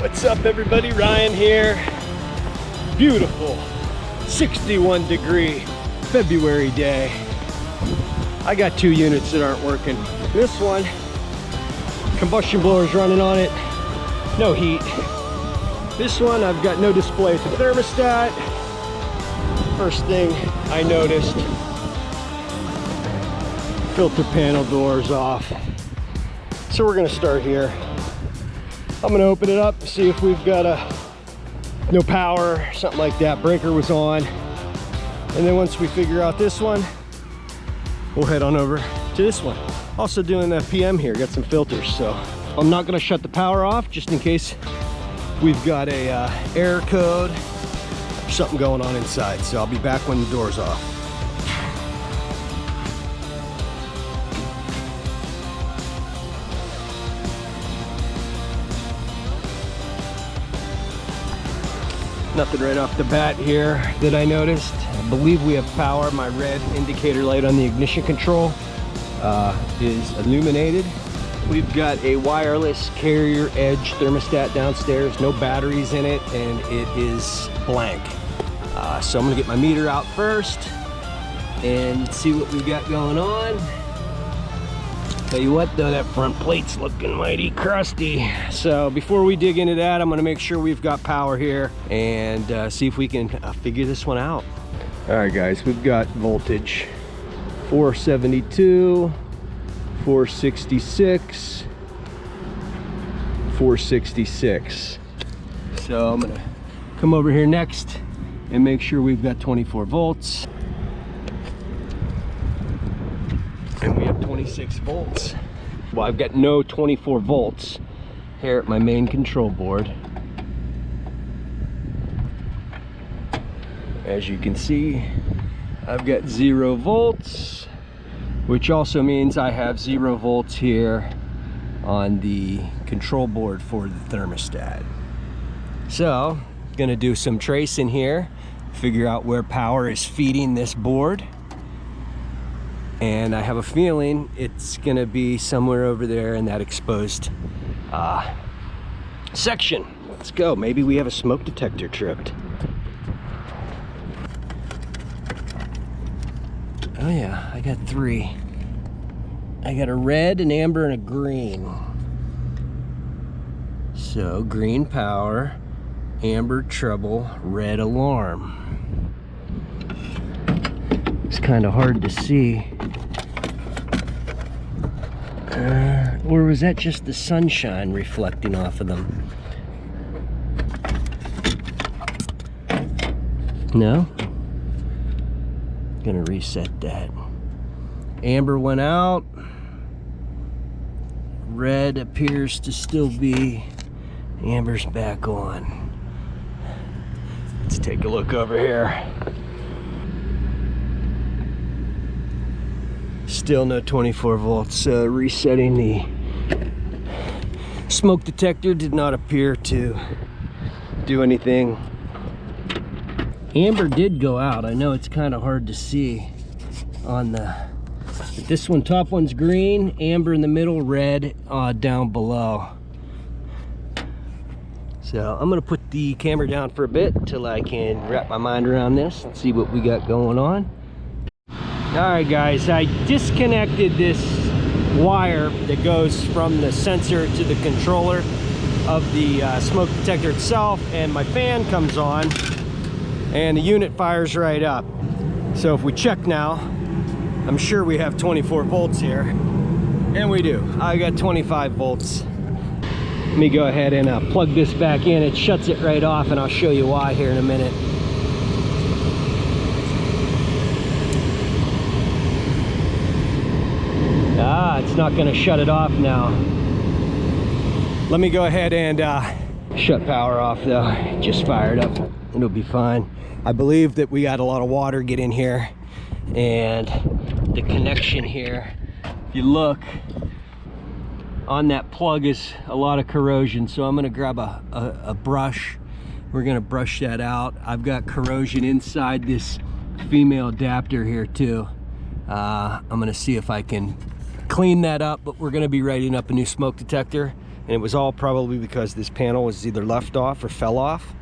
What's up everybody, Ryan here. Beautiful 61 degree February day. I got two units that aren't working. This one, combustion blower's running on it, no heat. This one, I've got no display at the thermostat. First thing I noticed, filter panel doors off. So we're gonna start here. I'm gonna open it up, see if we've got no power, something like that. Breaker was on. And then once we figure out this one, we'll head on over to this one. Also doing the PM here, got some filters. So I'm not gonna shut the power off just in case we've got a error code or something going on inside. So I'll be back when the door's off. Nothing right off the bat here that I noticed. I believe we have power. My red indicator light on the ignition control is illuminated. We've got a wireless carrier edge thermostat downstairs, no batteries in it, and it is blank. So I'm gonna get my meter out first and see what we've got going on. Tell you what though, that front plate's looking mighty crusty. So before we dig into that, I'm gonna make sure we've got power here and see if we can figure this one out. All right guys, we've got voltage 472, 466, 466. So I'm gonna come over here next and make sure we've got 24 volts. And we have 26 volts. Well, I've got no 24 volts here at my main control board. As you can see, I've got 0 volts, which also means I have 0 volts here on the control board for the thermostat. So, gonna do some tracing here, figure out where power is feeding this board. And I have a feeling it's gonna be somewhere over there in that exposed section. Let's go. Maybe we have a smoke detector tripped. Oh yeah, I got 3. I got a red, an amber, and a green. So green power, amber trouble, red alarm. It's kind of hard to see. Or was that just the sunshine reflecting off of them? No? Gonna reset that. Amber went out. Red appears to still be. Amber's back on. Let's take a look over here. Still no 24 volts. Resetting the smoke detector did not appear to do anything. Amber did go out. I know it's kind of hard to see on the, this one, top one's green, amber in the middle, red down below. So I'm gonna put the camera down for a bit until I can wrap my mind around this and see what we got going on. All right guys, I disconnected this wire that goes from the sensor to the controller of the smoke detector itself, and my fan comes on and the unit fires right up. So if we check now, I'm sure we have 24 volts here, and we do. I got 25 volts. Let me go ahead and plug this back in. It shuts it right off, and I'll show you why here in a minute. It's not gonna shut it off now. Let me go ahead and shut power off though. It just fired up. It'll be fine. I believe that we got a lot of water get in here, and the connection here, if you look on that plug, is a lot of corrosion. So I'm gonna grab a brush. We're gonna brush that out. I've got corrosion inside this female adapter here too. I'm gonna see if I can clean that up, but we're gonna be writing up a new smoke detector. and it was all probably because this panel was either left off or fell off.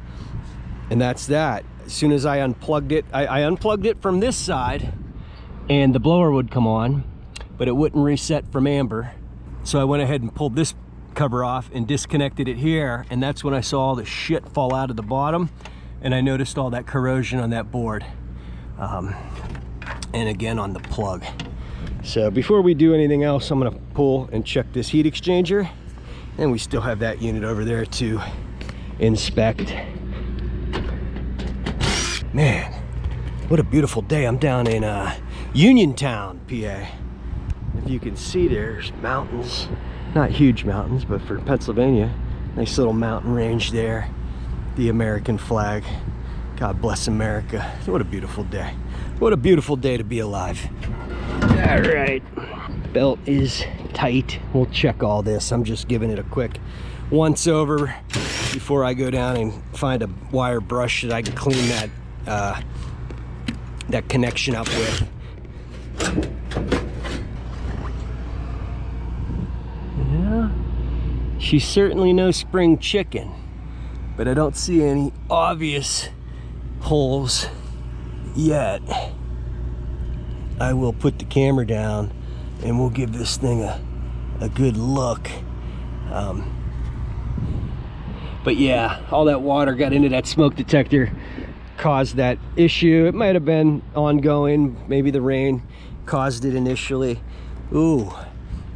And that's that. As soon as I unplugged it, I unplugged it from this side and the blower would come on, but it wouldn't reset from amber. So I went ahead and pulled this cover off and disconnected it here, and that's when I saw all the shit fall out of the bottom, and I noticed all that corrosion on that board, and again on the plug. So before we do anything else, I'm gonna pull and check this heat exchanger, and we still have that unit over there to inspect. Man, what a beautiful day. I'm down in Uniontown, PA. If you can see, there's mountains, not huge mountains, but for Pennsylvania, nice little mountain range there. The American flag. God bless America. What a beautiful day. What a beautiful day to be alive. All right, belt is tight. We'll check all this. I'm just giving it a quick once over before I go down and find a wire brush that I can clean that connection up with. Yeah, she's certainly no spring chicken, but I don't see any obvious holes yet. I will put the camera down and we'll give this thing a good look. But yeah, all that water got into that smoke detector, caused that issue. It might have been ongoing, maybe the rain caused it initially. Ooh,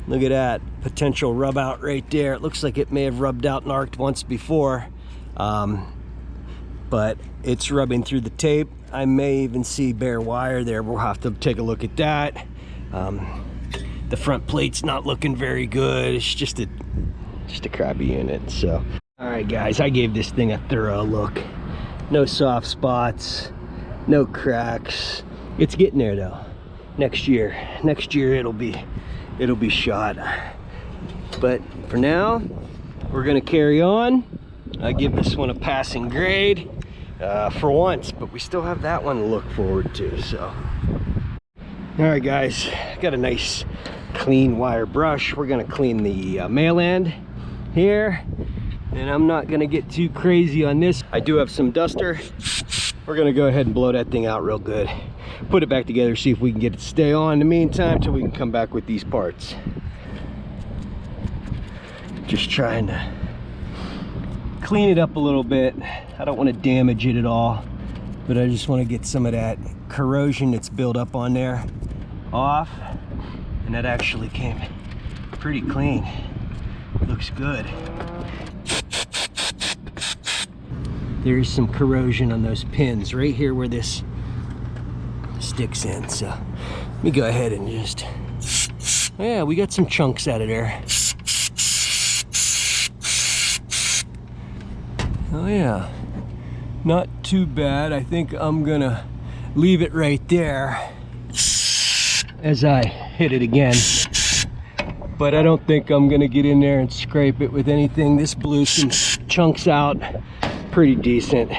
look at that potential rub out right there. It looks like it may have rubbed out and arced once before, but it's rubbing through the tape. I may even see bare wire there. We'll have to take a look at that. The front plate's not looking very good. It's just a crappy unit. So all right guys, I gave this thing a thorough look. No soft spots, no cracks. It's getting there though. Next year it'll be shot. But for now, we're gonna carry on. I give this one a passing grade for once, but we still have that one to look forward to. So all right guys, got a nice clean wire brush. We're gonna clean the mail end here, and I'm not gonna get too crazy on this. I do have some duster. We're gonna go ahead and blow that thing out real good, put it back together, see if we can get it to stay on in the meantime till we can come back with these parts. Just trying to clean it up a little bit. I don't want to damage it at all, but I just want to get some of that corrosion that's built up on there off, and that actually came pretty clean. Looks good. There is some corrosion on those pins right here where this sticks in, so let me go ahead and just, yeah, we got some chunks out of there. Oh yeah, not too bad. I think I'm gonna leave it right there as I hit it again, but I don't think I'm gonna get in there and scrape it with anything. This blew some chunks out pretty decent,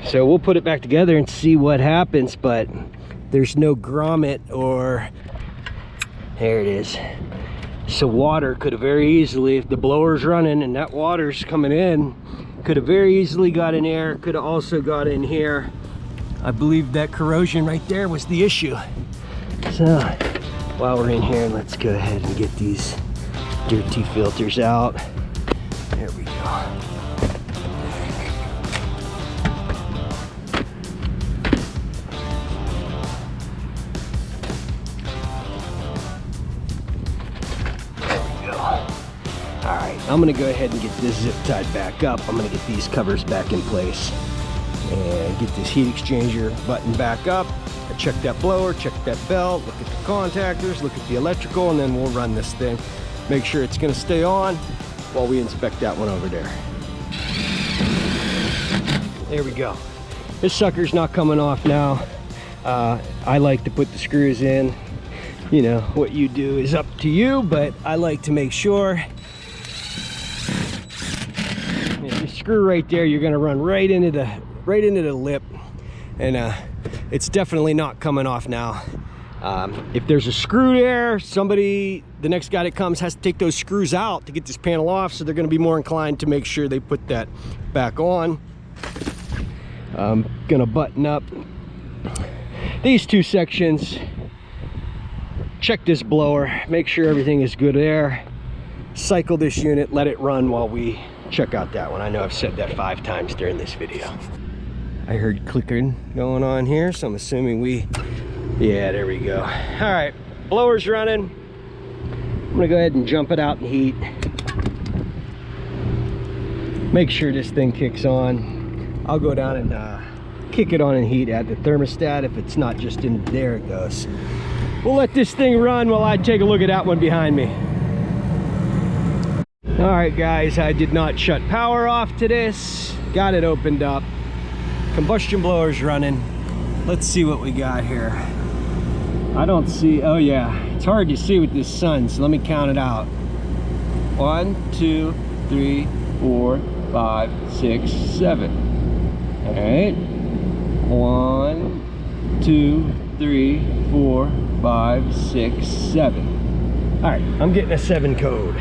so we'll put it back together and see what happens. But there's no grommet, or there it is. So water could have very easily, if the blower's running and that water's coming in, could have very easily got in there. Could have also got in here. I believe that corrosion right there was the issue. So while we're in here, let's go ahead and get these dirty filters out. There we go. I'm gonna go ahead and get this zip tied back up. I'm gonna get these covers back in place and get this heat exchanger button back up. I check that blower, check that belt, look at the contactors, look at the electrical, and then we'll run this thing. Make sure it's gonna stay on while we inspect that one over there. There we go. This sucker's not coming off now. I like to put the screws in. You know, what you do is up to you, but I like to make sure. If you screw right there, you're gonna run right into the lip, and it's definitely not coming off now. If there's a screw there, the next guy that comes has to take those screws out to get this panel off, so they're going to be more inclined to make sure they put that back on. I'm going to button up these two sections, check this blower, make sure everything is good there, cycle this unit, let it run while we check out that one. I know I've said that 5 times during this video. I heard clicking going on here, so I'm assuming yeah, there we go. All right, blower's running. I'm gonna go ahead and jump it out in heat. Make sure this thing kicks on. I'll go down and kick it on in heat at the thermostat. If it's not just in there, it goes. We'll let this thing run while I take a look at that one behind me. All right, guys, I did not shut power off to this. Got it opened up. Combustion blower's running. Let's see what we got here. I don't see, oh yeah, it's hard to see with this sun, so let me count it out. 1, 2, 3, 4, 5, 6, 7. All right. 1, 2, 3, 4, 5, 6, 7. All right, I'm getting a 7 code.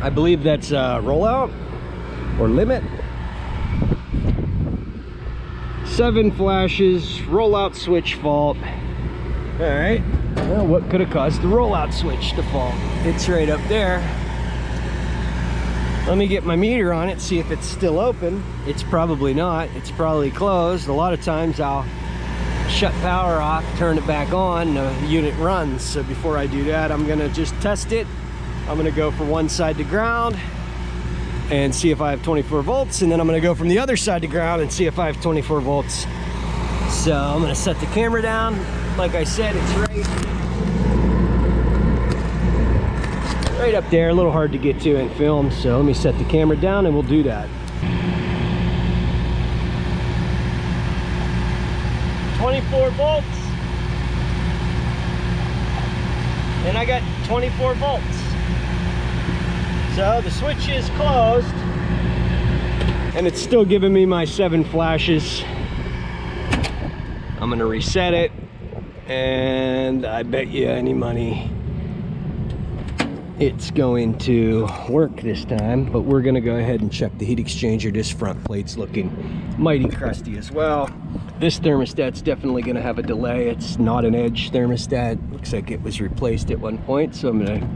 I believe that's rollout or limit. 7 flashes, rollout switch fault. All right, well, what could have caused the rollout switch to fault? It's right up there. Let me get my meter on it, see if it's still open. It's probably not, it's probably closed. A lot of times I'll shut power off, turn it back on, the unit runs. So before I do that, I'm gonna just test it. I'm gonna go from one side to ground and see if I have 24 volts, and then I'm gonna go from the other side to ground and see if I have 24 volts. So I'm gonna set the camera down. Like I said, it's right up there, a little hard to get to in film, so let me set the camera down and we'll do that. 24 volts, and I got 24 volts. So the switch is closed, and it's still giving me my 7 flashes. I'm gonna reset it, and I bet you any money it's going to work this time. But we're gonna go ahead and check the heat exchanger. This front plate's looking mighty crusty as well. This thermostat's definitely gonna have a delay. It's not an Edge thermostat. Looks like it was replaced at one point, so I'm gonna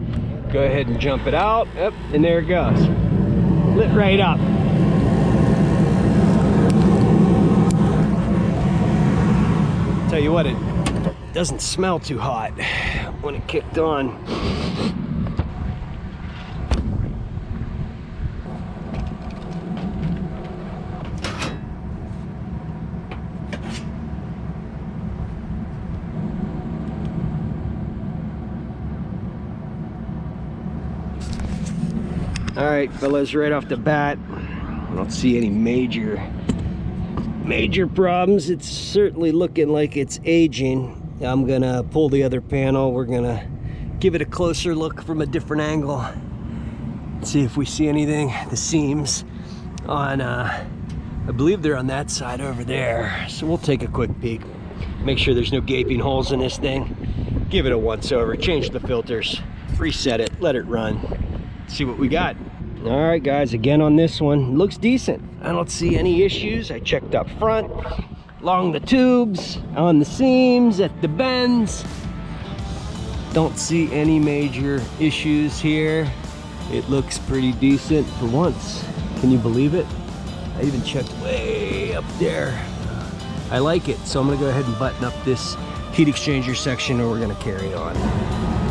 go ahead and jump it out. Yep, and there it goes. Lit right up. Tell you what, it doesn't smell too hot when it kicked on. All right, fellas, right off the bat, I don't see any major problems. It's certainly looking like it's aging. I'm gonna pull the other panel. We're gonna give it a closer look from a different angle. See if we see anything. The seams on, I believe they're on that side over there. So we'll take a quick peek. Make sure there's no gaping holes in this thing. Give it a once over, change the filters, reset it, let it run. See what we got. All right, guys, again on this one, looks decent. I don't see any issues. I checked up front, along the tubes, on the seams, at the bends. Don't see any major issues here. It looks pretty decent for once. Can you believe it? I even checked way up there. I like it, so I'm gonna go ahead and button up this heat exchanger section, and we're gonna carry on.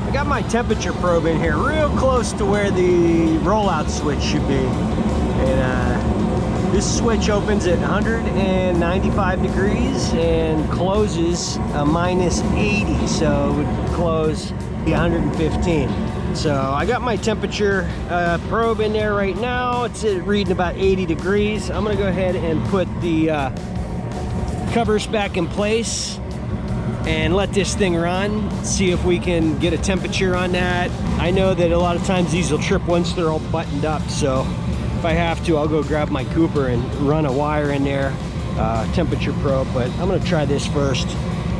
I got my temperature probe in here real close to where the rollout switch should be. And this switch opens at 195 degrees and closes -80, so it would close 115. So I got my temperature probe in there right now. It's reading about 80 degrees. I'm gonna go ahead and put the covers back in place and let this thing run, see if we can get a temperature on that. I know that a lot of times these will trip once they're all buttoned up, so if I have to, I'll go grab my Cooper and run a wire in there, temperature probe, but I'm gonna try this first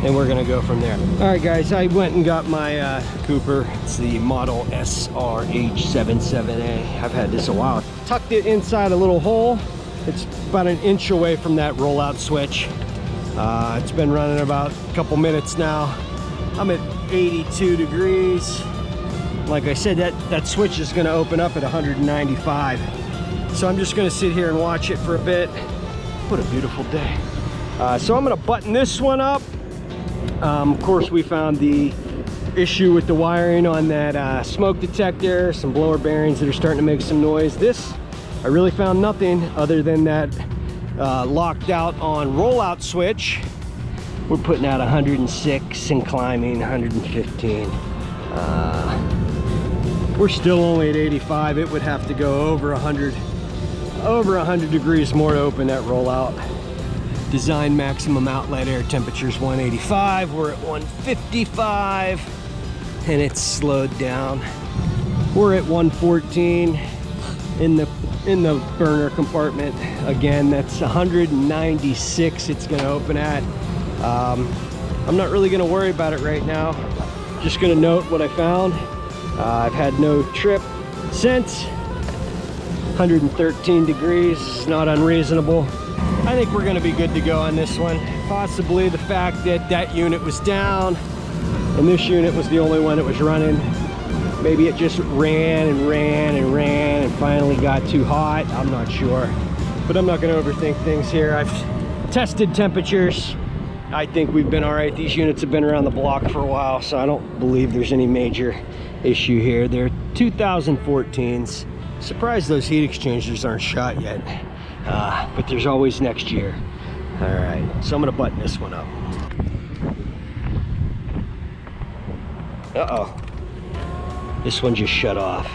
and we're gonna go from there. All right, guys, I went and got my Cooper. It's the model SRH77A. I've had this a while. Tucked it inside a little hole. It's about an inch away from that rollout switch. It's been running about a couple minutes now. I'm at 82 degrees. Like I said, that switch is gonna open up at 195. So I'm just gonna sit here and watch it for a bit. What a beautiful day. So I'm gonna button this one up. Of course, we found the issue with the wiring on that smoke detector, some blower bearings that are starting to make some noise. This, I really found nothing other than that locked out on rollout switch. We're putting out 106 and climbing 115. We're still only at 85. It would have to go over 100 degrees more to open that rollout. Design maximum outlet air temperature is 185. We're at 155 and it's slowed down. We're at 114 in the burner compartment. Again, that's 196 it's gonna open at. I'm not really gonna worry about it right now. Just gonna note what I found. I've had no trip since. 113 degrees is not unreasonable. I think we're gonna be good to go on this one. Possibly the fact that that unit was down and this unit was the only one that was running. Maybe it just ran and ran and ran and finally got too hot. I'm not sure, but I'm not gonna overthink things here. I've tested temperatures. I think we've been all right. These units have been around the block for a while, so I don't believe there's any major issue here. They're 2014s. Surprised those heat exchangers aren't shot yet, but there's always next year. All right, so I'm gonna button this one up. Uh-oh, this one just shut off.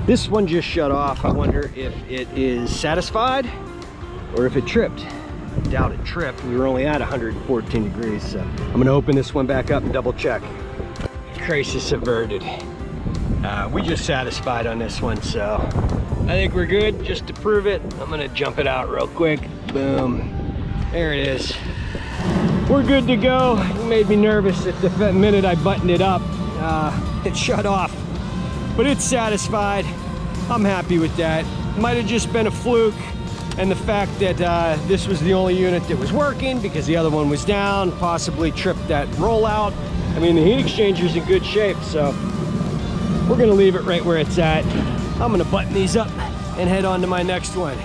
This one just shut off. I wonder if it is satisfied or if it tripped. I doubt it tripped. We were only at 114 degrees, so I'm gonna open this one back up and double check. Crisis averted. We just satisfied on this one, so I think we're good. Just to prove it, I'm gonna jump it out real quick. Boom, there it is. We're good to go. It made me nervous at the minute I buttoned it up. It shut off, but it's satisfied. I'm happy with that. Might have just been a fluke, and the fact that this was the only unit that was working because the other one was down possibly tripped that rollout. I mean, the heat exchanger's in good shape, so we're gonna leave it right where it's at. I'm gonna button these up and head on to my next one.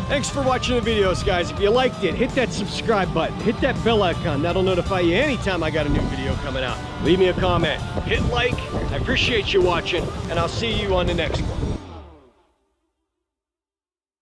Thanks for watching the videos, guys. If you liked it, hit that subscribe button, hit that bell icon. That'll notify you anytime I got a new video coming out. Leave me a comment, hit like. I appreciate you watching, and I'll see you on the next one.